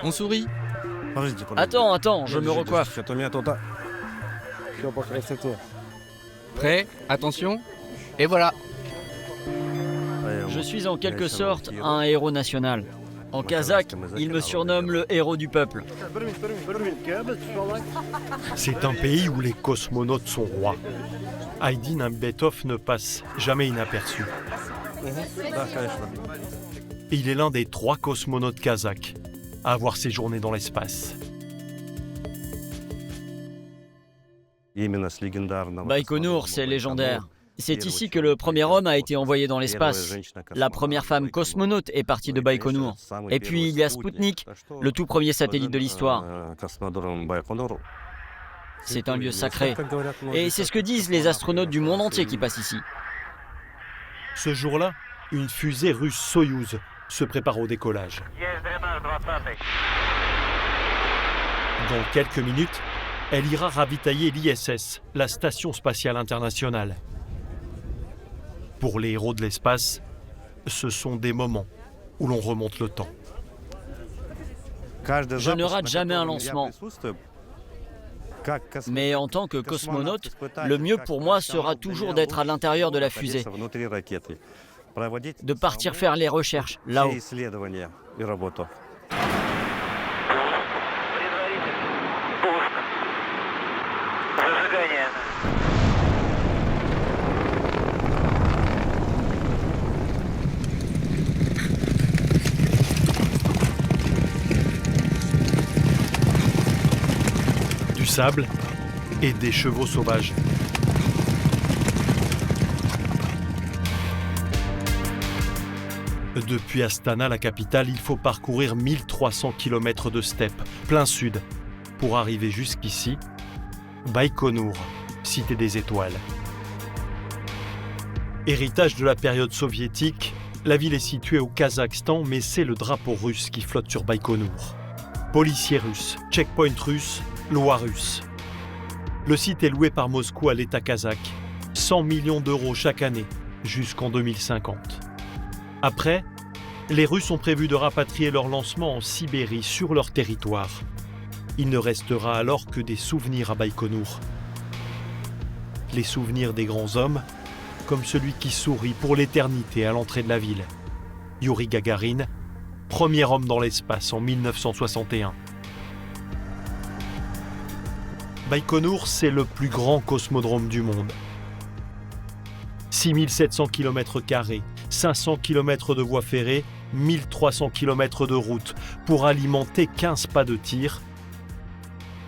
On sourit. Attends, je me recoiffe. Prêt? Attention. Et voilà. Je suis en quelque sorte un héros national. En kazakh, il me surnomme le héros du peuple. C'est un pays où les cosmonautes sont rois. Aydin Ambetov ne passe jamais inaperçu. Il est l'un des 3 cosmonautes kazakhs à avoir séjourné dans l'espace. Baïkonour, c'est légendaire. C'est ici que le premier homme a été envoyé dans l'espace. La première femme cosmonaute est partie de Baïkonour. Et puis il y a Spoutnik, le tout premier satellite de l'histoire. C'est un lieu sacré. Et c'est ce que disent les astronautes du monde entier qui passent ici. Ce jour-là, une fusée russe Soyouz se prépare au décollage. Dans quelques minutes, elle ira ravitailler l'ISS, la Station spatiale internationale. Pour les héros de l'espace, ce sont des moments où l'on remonte le temps. Je ne rate jamais un lancement. Mais en tant que cosmonaute, le mieux pour moi sera toujours d'être à l'intérieur de la fusée, de partir faire les recherches là-haut. Du sable et des chevaux sauvages. Depuis Astana, la capitale, il faut parcourir 1300 km de steppe, plein sud, pour arriver jusqu'ici, Baïkonour, cité des étoiles. Héritage de la période soviétique, la ville est située au Kazakhstan, mais c'est le drapeau russe qui flotte sur Baïkonour. Policiers russes, checkpoint russe, loi russe. Le site est loué par Moscou à l'État kazakh. 100 millions d'euros chaque année, jusqu'en 2050. Après, les Russes ont prévu de rapatrier leur lancement en Sibérie, sur leur territoire. Il ne restera alors que des souvenirs à Baïkonour. Les souvenirs des grands hommes, comme celui qui sourit pour l'éternité à l'entrée de la ville. Youri Gagarin, premier homme dans l'espace en 1961. Baïkonour, c'est le plus grand cosmodrome du monde. 6700 km², 500 km de voies ferrées, 1300 km de routes pour alimenter 15 pas de tir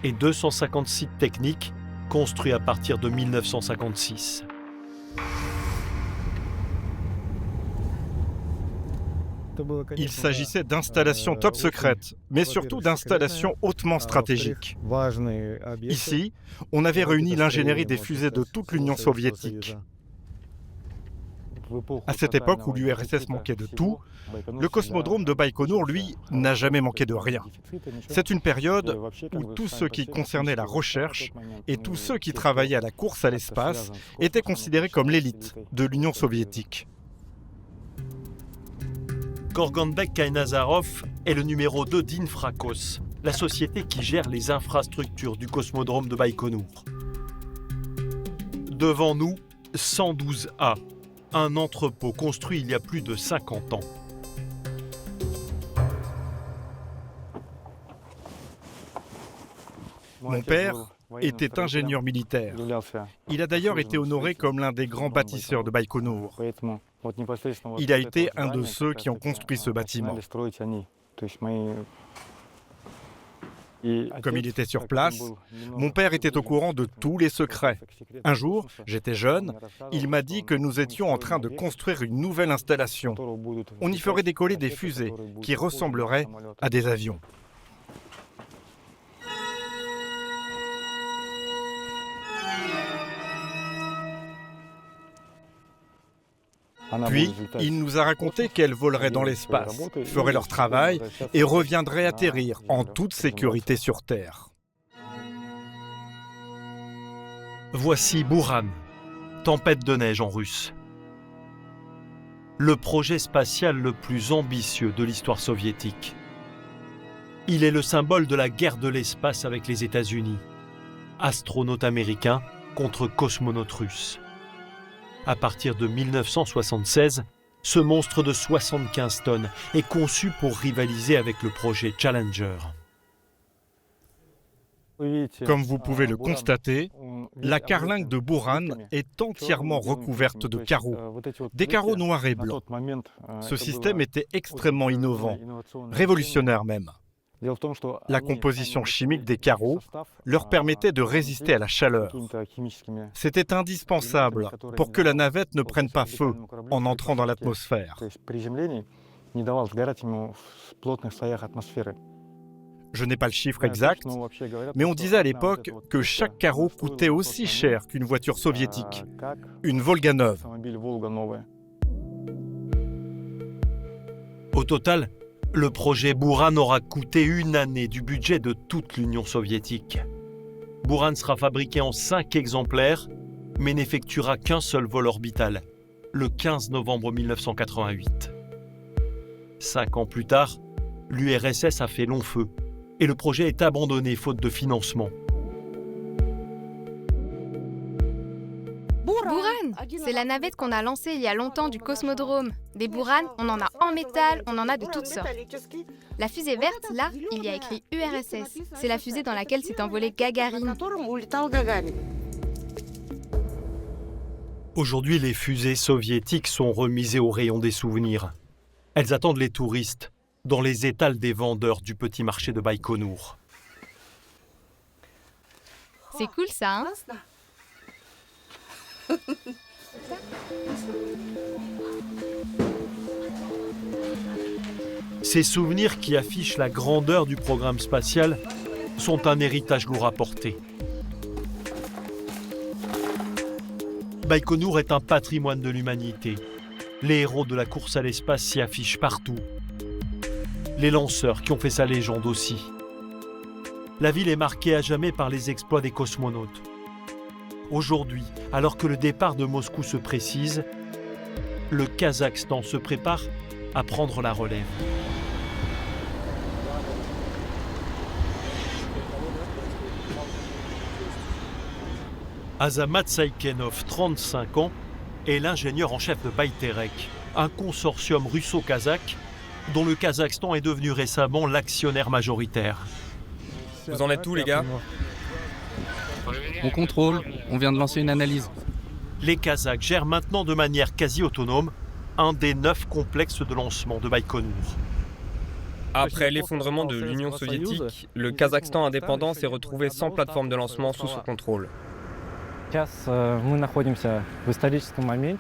et 250 sites techniques construits à partir de 1956. Il s'agissait d'installations top secrètes, mais surtout d'installations hautement stratégiques. Ici, on avait réuni l'ingénierie des fusées de toute l'Union soviétique. À cette époque où l'URSS manquait de tout, le cosmodrome de Baïkonour, lui, n'a jamais manqué de rien. C'est une période où tout ce qui concernait la recherche et tous ceux qui travaillaient à la course à l'espace étaient considérés comme l'élite de l'Union soviétique. Gorganbek Kainazarov est le numéro 2 d'Infracos, la société qui gère les infrastructures du cosmodrome de Baïkonour. Devant nous, 112A, un entrepôt construit il y a plus de 50 ans. Mon père était ingénieur militaire. Il a d'ailleurs été honoré comme l'un des grands bâtisseurs de Baïkonour. Il a été un de ceux qui ont construit ce bâtiment. Comme il était sur place, mon père était au courant de tous les secrets. Un jour, j'étais jeune, il m'a dit que nous étions en train de construire une nouvelle installation. On y ferait décoller des fusées qui ressembleraient à des avions. Puis, il nous a raconté qu'elles voleraient dans l'espace, feraient leur travail et reviendraient atterrir en toute sécurité sur Terre. Voici Buran, tempête de neige en russe. Le projet spatial le plus ambitieux de l'histoire soviétique. Il est le symbole de la guerre de l'espace avec les États-Unis. Astronaute américain contre cosmonaute russe. À partir de 1976, ce monstre de 75 tonnes est conçu pour rivaliser avec le projet Challenger. Comme vous pouvez le constater, la carlingue de Buran est entièrement recouverte de carreaux, des carreaux noirs et blancs. Ce système était extrêmement innovant, révolutionnaire même. La composition chimique des carreaux leur permettait de résister à la chaleur. C'était indispensable pour que la navette ne prenne pas feu en entrant dans l'atmosphère. Je n'ai pas le chiffre exact, mais on disait à l'époque que chaque carreau coûtait aussi cher qu'une voiture soviétique, une Volga neuve. Au total, le projet Buran aura coûté une année du budget de toute l'Union soviétique. Buran sera fabriqué en 5 exemplaires, mais n'effectuera qu'un seul vol orbital, le 15 novembre 1988. 5 ans plus tard, l'URSS a fait long feu et le projet est abandonné faute de financement. Buran, c'est la navette qu'on a lancée il y a longtemps du Cosmodrome. Des Buran, on en a en métal, on en a de toutes sortes. La fusée verte, là, il y a écrit URSS. C'est la fusée dans laquelle s'est envolé Gagarine. Aujourd'hui, les fusées soviétiques sont remisées au rayon des souvenirs. Elles attendent les touristes dans les étals des vendeurs du petit marché de Baïkonour. C'est cool ça, hein? Ces souvenirs qui affichent la grandeur du programme spatial sont un héritage lourd à porter. Baïkonour est un patrimoine de l'humanité. Les héros de la course à l'espace s'y affichent partout. Les lanceurs qui ont fait sa légende aussi. La ville est marquée à jamais par les exploits des cosmonautes. Aujourd'hui, alors que le départ de Moscou se précise, le Kazakhstan se prépare à prendre la relève. Azamat Saïkenov, 35 ans, est l'ingénieur en chef de Bayterek, un consortium russo-kazakh dont le Kazakhstan est devenu récemment l'actionnaire majoritaire. Vous en êtes où, les gars? On contrôle, on vient de lancer une analyse. Les Kazakhs gèrent maintenant de manière quasi autonome un des 9 complexes de lancement de Baïkonour. Après l'effondrement de l'Union soviétique, le Kazakhstan indépendant s'est retrouvé sans plateforme de lancement sous son contrôle.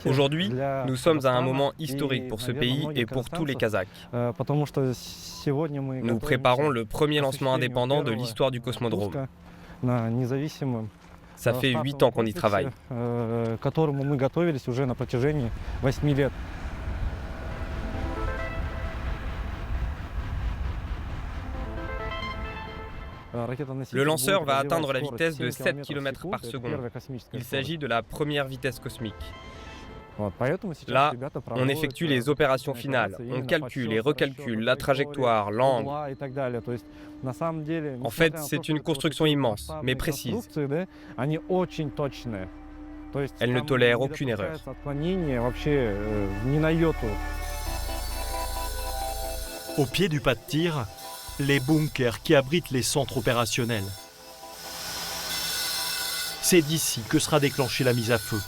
Aujourd'hui, nous sommes à un moment historique pour ce pays et pour tous les Kazakhs. Nous préparons le premier lancement indépendant de l'histoire du Cosmodrome. Ça fait 8 ans qu'on y travaille. Le lanceur va atteindre la vitesse de 7 km par seconde. Il s'agit de la première vitesse cosmique. Là, on effectue les opérations finales. On calcule et recalcule la trajectoire, l'angle. En fait, c'est une construction immense, mais précise. Elle ne tolère aucune erreur. Au pied du pas de tir, les bunkers qui abritent les centres opérationnels. C'est d'ici que sera déclenchée la mise à feu.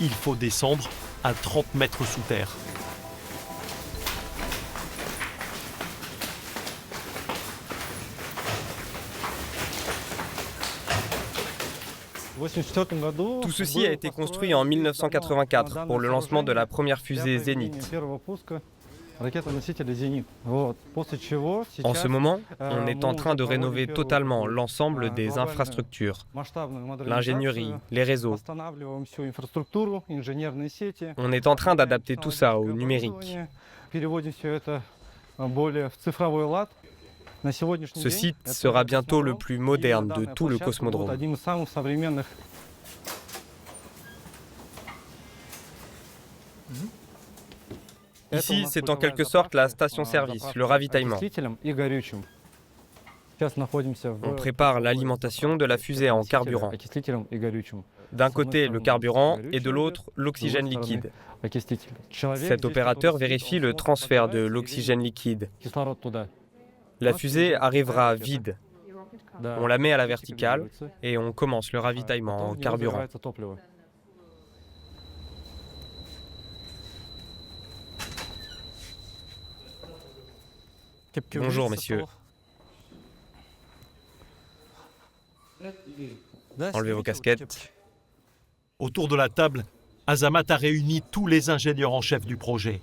Il faut descendre à 30 mètres sous terre. Tout ceci a été construit en 1984 pour le lancement de la première fusée Zénith. En ce moment, on est en train de rénover totalement l'ensemble des infrastructures, l'ingénierie, les réseaux. On est en train d'adapter tout ça au numérique. Ce site sera bientôt le plus moderne de tout le cosmodrome. Ici, c'est en quelque sorte la station-service, le ravitaillement. On prépare l'alimentation de la fusée en carburant. D'un côté, le carburant et de l'autre, l'oxygène liquide. Cet opérateur vérifie le transfert de l'oxygène liquide. La fusée arrivera vide. On la met à la verticale et on commence le ravitaillement en carburant. Bonjour, messieurs. Enlevez vos casquettes. Autour de la table, Azamat a réuni tous les ingénieurs en chef du projet.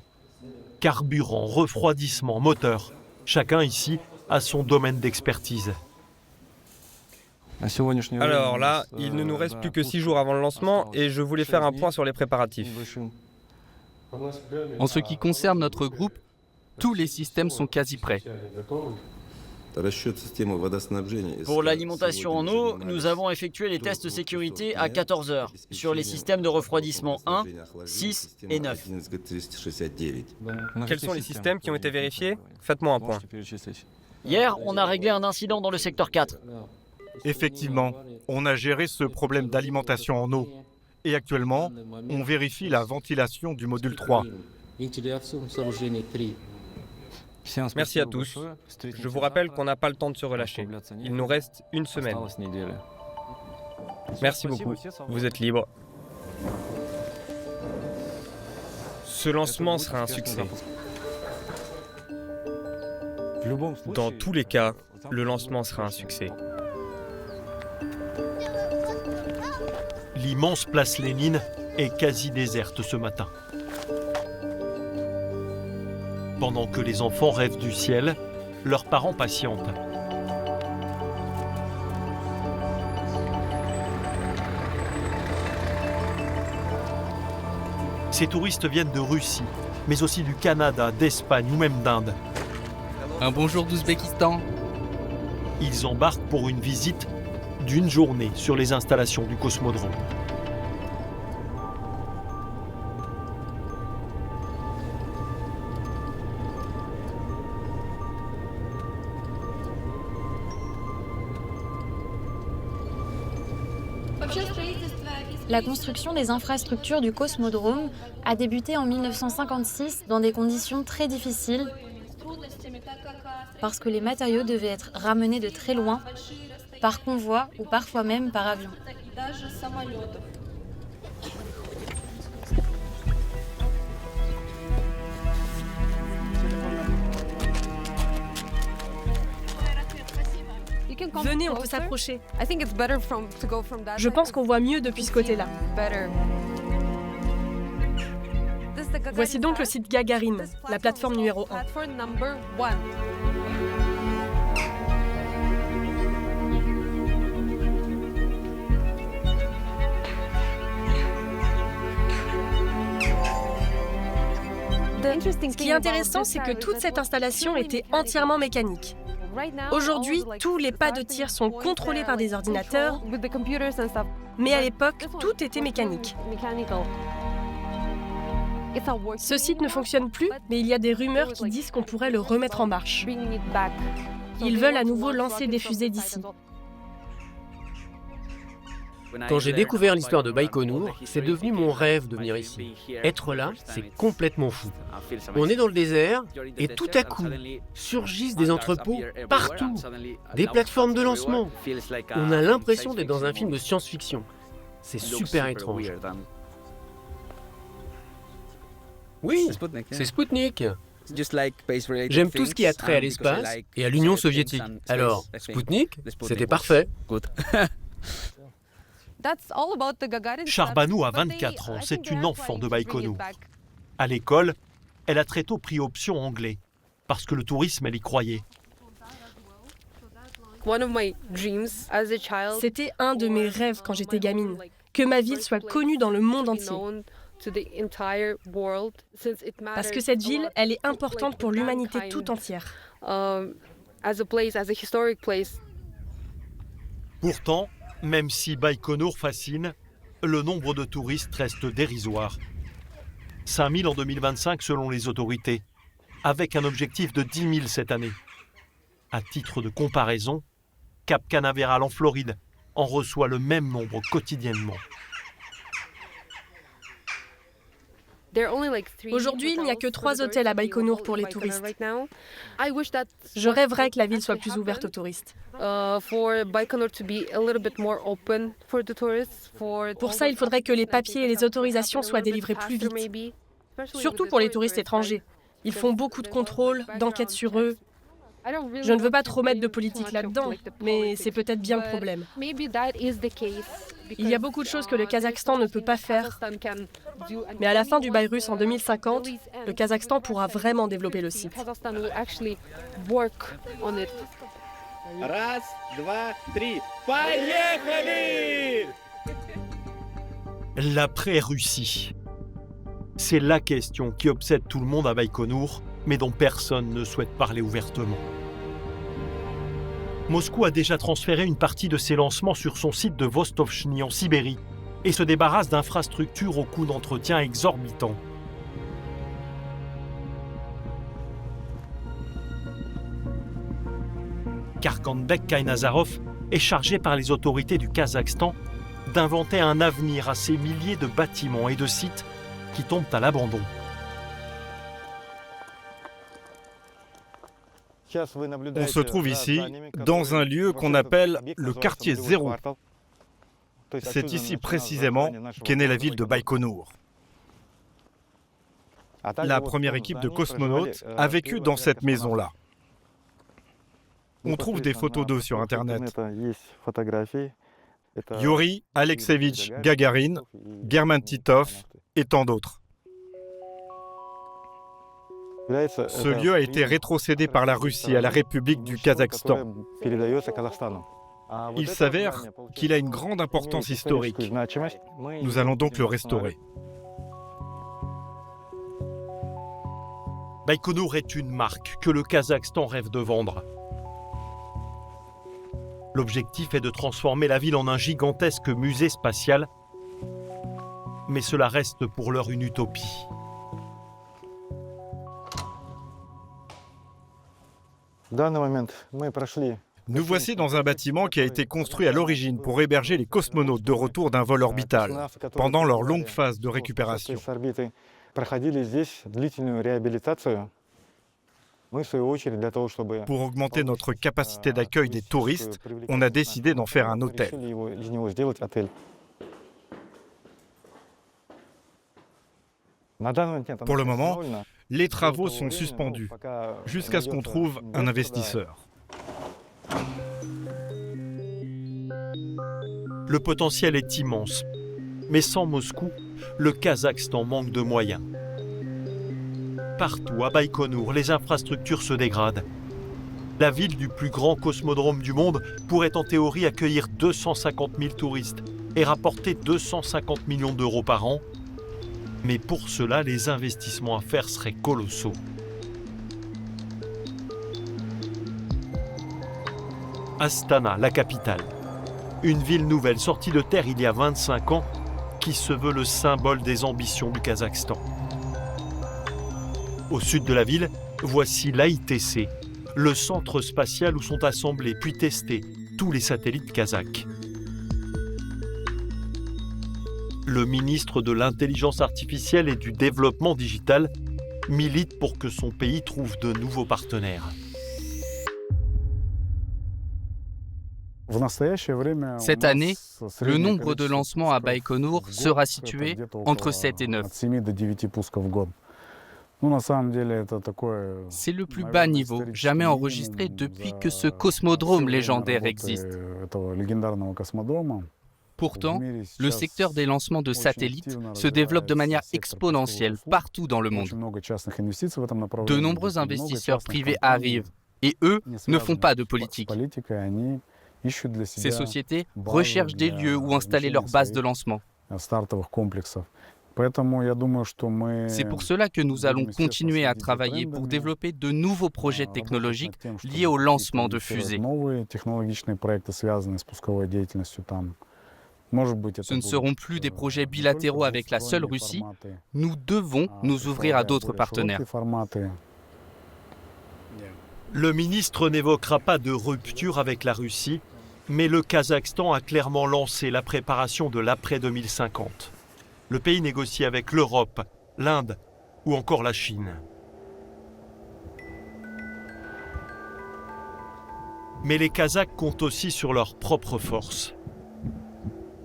Carburant, refroidissement, moteur. Chacun ici a son domaine d'expertise. Alors là, il ne nous reste plus que 6 jours avant le lancement et je voulais faire un point sur les préparatifs. En ce qui concerne notre groupe, tous les systèmes sont quasi prêts. Pour l'alimentation en eau, nous avons effectué les tests de sécurité à 14 heures sur les systèmes de refroidissement 1, 6 et 9. Quels sont les systèmes qui ont été vérifiés? Faites-moi un point. Hier, on a réglé un incident dans le secteur 4. Effectivement, on a géré ce problème d'alimentation en eau. Et actuellement, on vérifie la ventilation du module 3. Merci à tous. Je vous rappelle qu'on n'a pas le temps de se relâcher. Il nous reste une semaine. Merci beaucoup. Vous êtes libres. Ce lancement sera un succès. Dans tous les cas, le lancement sera un succès. L'immense place Lénine est quasi déserte ce matin. Pendant que les enfants rêvent du ciel, leurs parents patientent. Ces touristes viennent de Russie, mais aussi du Canada, d'Espagne ou même d'Inde. Un bonjour d'Ouzbékistan. Ils embarquent pour une visite d'une journée sur les installations du cosmodrome. La construction des infrastructures du cosmodrome a débuté en 1956 dans des conditions très difficiles parce que les matériaux devaient être ramenés de très loin, par convoi ou parfois même par avion. Venez, on peut s'approcher. Je pense qu'on voit mieux depuis ce côté-là. Voici donc le site Gagarine, la plateforme numéro 1. Ce qui est intéressant, c'est que toute cette installation était entièrement mécanique. Aujourd'hui, tous les pas de tir sont contrôlés par des ordinateurs, mais à l'époque, tout était mécanique. Ce site ne fonctionne plus, mais il y a des rumeurs qui disent qu'on pourrait le remettre en marche. Ils veulent à nouveau lancer des fusées d'ici. Quand j'ai découvert l'histoire de Baïkonour, c'est devenu mon rêve de venir ici. Être là, c'est complètement fou. On est dans le désert et tout à coup, surgissent des entrepôts partout, des plateformes de lancement. On a l'impression d'être dans un film de science-fiction. C'est super étrange. Oui, c'est Spoutnik. J'aime tout ce qui a trait à l'espace et à l'Union soviétique. Alors, Spoutnik, c'était parfait. Charbanou a 24 ans, c'est une enfant de Baïkonour. À l'école, elle a très tôt pris option anglais, parce que le tourisme, elle y croyait. C'était un de mes rêves quand j'étais gamine, que ma ville soit connue dans le monde entier. Parce que cette ville, elle est importante pour l'humanité tout entière. Pourtant, même si Baïkonour fascine, le nombre de touristes reste dérisoire. 5000 en 2025 selon les autorités, avec un objectif de 10 000 cette année. À titre de comparaison, Cap Canaveral en Floride en reçoit le même nombre quotidiennement. Aujourd'hui, il n'y a que 3 hôtels à Baïkonour pour les touristes. Je rêverais que la ville soit plus ouverte aux touristes. Pour ça, il faudrait que les papiers et les autorisations soient délivrés plus vite. Surtout pour les touristes étrangers. Ils font beaucoup de contrôles, d'enquêtes sur eux. Je ne veux pas trop mettre de politique là-dedans, mais c'est peut-être bien le problème. Il y a beaucoup de choses que le Kazakhstan ne peut pas faire. Mais à la fin du bail russe en 2050, le Kazakhstan pourra vraiment développer le site. L'après-Russie. C'est la question qui obsède tout le monde à Baïkonour, mais dont personne ne souhaite parler ouvertement. Moscou a déjà transféré une partie de ses lancements sur son site de Vostokhnny en Sibérie et se débarrasse d'infrastructures au coût d'entretien exorbitant. Karkanbek Kainazarov est chargé par les autorités du Kazakhstan d'inventer un avenir à ces milliers de bâtiments et de sites qui tombent à l'abandon. On se trouve ici, dans un lieu qu'on appelle le quartier zéro. C'est ici précisément qu'est née la ville de Baïkonour. La première équipe de cosmonautes a vécu dans cette maison-là. On trouve des photos d'eux sur Internet. Yuri Alexeyevich Gagarin, German Titov et tant d'autres. Ce lieu a été rétrocédé par la Russie à la République du Kazakhstan. Il s'avère qu'il a une grande importance historique. Nous allons donc le restaurer. Baïkonour est une marque que le Kazakhstan rêve de vendre. L'objectif est de transformer la ville en un gigantesque musée spatial, mais cela reste pour l'heure une utopie. Nous voici dans un bâtiment qui a été construit à l'origine pour héberger les cosmonautes de retour d'un vol orbital, pendant leur longue phase de récupération. Pour augmenter notre capacité d'accueil des touristes, on a décidé d'en faire un hôtel. Pour le moment, les travaux sont suspendus, jusqu'à ce qu'on trouve un investisseur. Le potentiel est immense, mais sans Moscou, le Kazakhstan manque de moyens. Partout à Baïkonour, les infrastructures se dégradent. La ville du plus grand cosmodrome du monde pourrait en théorie accueillir 250 000 touristes et rapporter 250 millions d'euros par an. Mais pour cela, les investissements à faire seraient colossaux. Astana, la capitale. Une ville nouvelle sortie de terre il y a 25 ans qui se veut le symbole des ambitions du Kazakhstan. Au sud de la ville, voici l'AITC, le centre spatial où sont assemblés puis testés tous les satellites kazakhs. Le ministre de l'Intelligence artificielle et du développement digital milite pour que son pays trouve de nouveaux partenaires. Cette année, le nombre de lancements à Baïkonour sera situé entre 7 et 9. C'est le plus bas niveau jamais enregistré depuis que ce cosmodrome légendaire existe. Pourtant, le secteur des lancements de satellites se développe de manière exponentielle partout dans le monde. De nombreux investisseurs privés arrivent et eux ne font pas de politique. Ces sociétés recherchent des lieux où installer leur base de lancement. C'est pour cela que nous allons continuer à travailler pour développer de nouveaux projets technologiques liés au lancement de fusées. Ce ne seront plus des projets bilatéraux avec la seule Russie. Nous devons nous ouvrir à d'autres partenaires. Le ministre n'évoquera pas de rupture avec la Russie, mais le Kazakhstan a clairement lancé la préparation de l'après-2050. Le pays négocie avec l'Europe, l'Inde ou encore la Chine. Mais les Kazakhs comptent aussi sur leurs propres forces.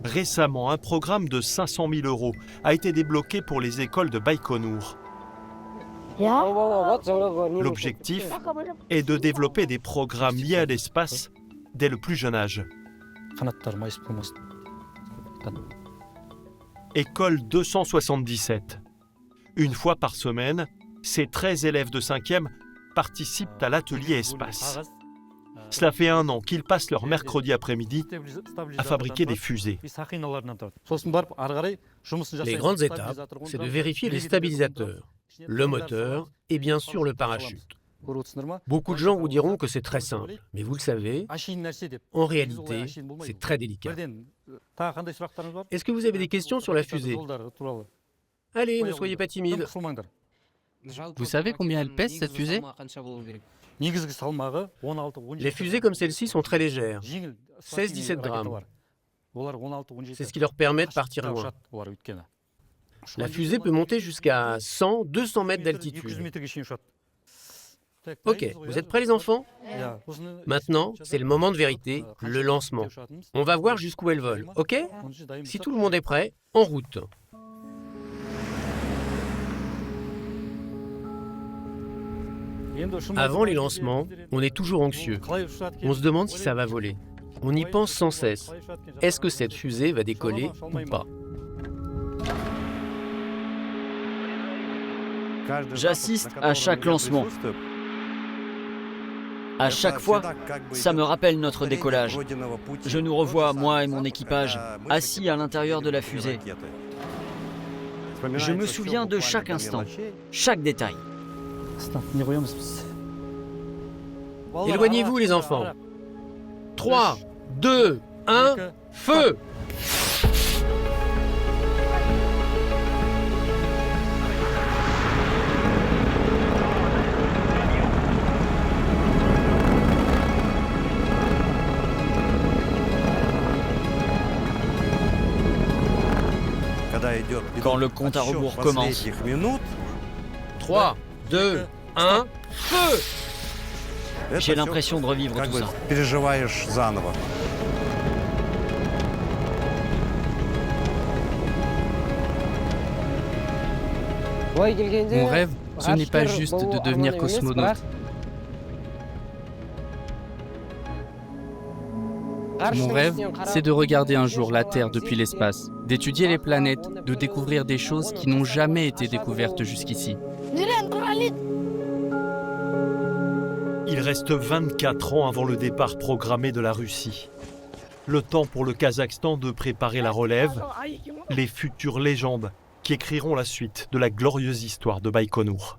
Récemment, un programme de 500 000 € a été débloqué pour les écoles de Baïkonour. L'objectif est de développer des programmes liés à l'espace dès le plus jeune âge. École 277. Une fois par semaine, ces 13 élèves de 5e participent à l'atelier espace. Cela fait 1 an qu'ils passent leur mercredi après-midi à fabriquer des fusées. Les grandes étapes, c'est de vérifier les stabilisateurs, le moteur et bien sûr le parachute. Beaucoup de gens vous diront que c'est très simple, mais vous le savez, en réalité, c'est très délicat. Est-ce que vous avez des questions sur la fusée? Allez, ne soyez pas timide. Vous savez combien elle pèse, cette fusée? Les fusées comme celle-ci sont très légères, 16-17 grammes. C'est ce qui leur permet de partir loin. La fusée peut monter jusqu'à 100-200 mètres d'altitude. Ok, vous êtes prêts les enfants? Maintenant, c'est le moment de vérité, le lancement. On va voir jusqu'où elle vole, ok? Si tout le monde est prêt, en route. Avant les lancements, on est toujours anxieux. On se demande si ça va voler. On y pense sans cesse. Est-ce que cette fusée va décoller ou pas? J'assiste à chaque lancement. À chaque fois, ça me rappelle notre décollage. Je nous revois, moi et mon équipage, assis à l'intérieur de la fusée. Je me souviens de chaque instant, chaque détail. Éloignez-vous les enfants. 3, 2, 1, feu! Quand le compte à rebours commence. 3, 2, 1, feu! J'ai l'impression de revivre tout ça. Mon rêve, ce n'est pas juste de devenir cosmonaute. Mon rêve, c'est de regarder un jour la Terre depuis l'espace, d'étudier les planètes, de découvrir des choses qui n'ont jamais été découvertes jusqu'ici. Il reste 24 ans avant le départ programmé de la Russie. Le temps pour le Kazakhstan de préparer la relève, les futures légendes qui écriront la suite de la glorieuse histoire de Baïkonour.